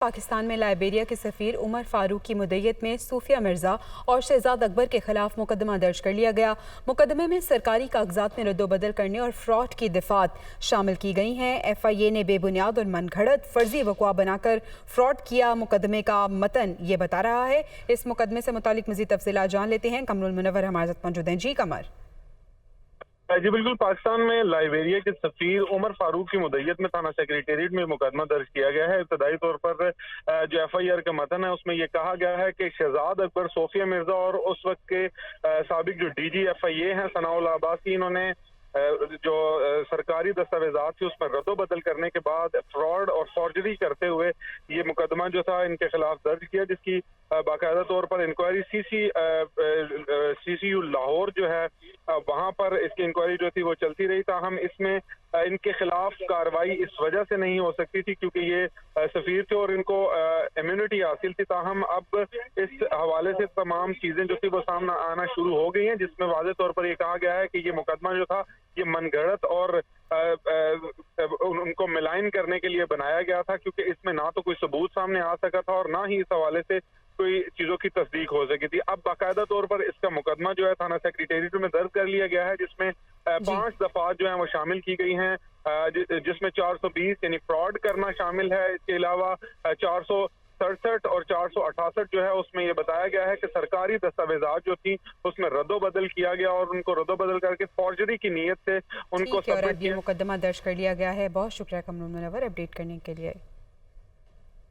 पाकिस्तान में लाइबेरिया के सफ़ीर उमर फारूक की मुद्दत में सूफिया मिर्ज़ा और शहजाद अकबर के खिलाफ मुकदमा दर्ज कर लिया गया। मुकदमे में सरकारी कागजात में रद्दोबदल करने और फ्रॉड की दिफात शामिल की गई हैं। FIA ने बेबुनियाद और मनगढ़ंत फर्जी वक़्वा बनाकर फ्रॉड किया, मुकदमे का मतन ये बता रहा है। इस मुकदमे से मुतालिक मज़ीद तफसीलात जान लेते हैं। कमरुल मुनव्वर हमारे साथ मौजूद हैं। जी कमर। जी बिल्कुल, पाकिस्तान में लाइबेरिया के सफीर उमर फारूक की मुद्दत में थाना सेक्रेटेरिएट में मुकदमा दर्ज किया गया है। इब्तदाई तौर पर जो FIR का मतन है उसमें यह कहा गया है कि शहजाद अकबर, सूफिया मिर्जा और उस वक्त के साबिक जो DG FIA हैं सनाउल अब्बासी, इन्होंने जो सरकारी दस्तावेजात थी उसमें रद्दोबदल करने के बाद फ्रॉड और फॉर्जरी करते हुए ये मुकदमा जो था इनके खिलाफ दर्ज किया, जिसकी बाकायदा तौर पर इंक्वायरी CCU लाहौर जो है वहां पर इसकी इंक्वायरी जो थी वो चलती रही। ताहम इसमें इनके खिलाफ कार्रवाई इस वजह से नहीं हो सकती थी क्योंकि ये सफीर थे और इनको इम्यूनिटी हासिल थी। ताहम अब इस हवाले से तमाम चीजें जो थी वो सामने आना शुरू हो गई हैं, जिसमें वाज़ेह तौर पर ये कहा गया है कि ये मुकदमा जो था ये मनगढ़ंत और उनको मिलाइन करने के लिए बनाया गया था, क्योंकि इसमें ना तो कोई सबूत सामने आ सका था और ना ही इस हवाले से कोई चीजों की तस्दीक हो सकी थी। अब बाकायदा तौर पर इसका मुकदमा जो है थाना सेक्रेटेरिएट में दर्ज कर लिया गया है, जिसमें 5 दफात जो है वो शामिल की गई हैं, जिसमें 420 यानी फ्रॉड करना शामिल है। इसके अलावा 467 और 468 जो है उसमें ये बताया गया है कि सरकारी दस्तावेजात जो थी उसमें रद्दोबदल किया गया और उनको रद्दोबदल करके फॉर्जरी की नीयत से उनको मुकदमा दर्ज कर लिया गया है। बहुत शुक्रिया कमरुल मुनव्वर अपडेट करने के लिए।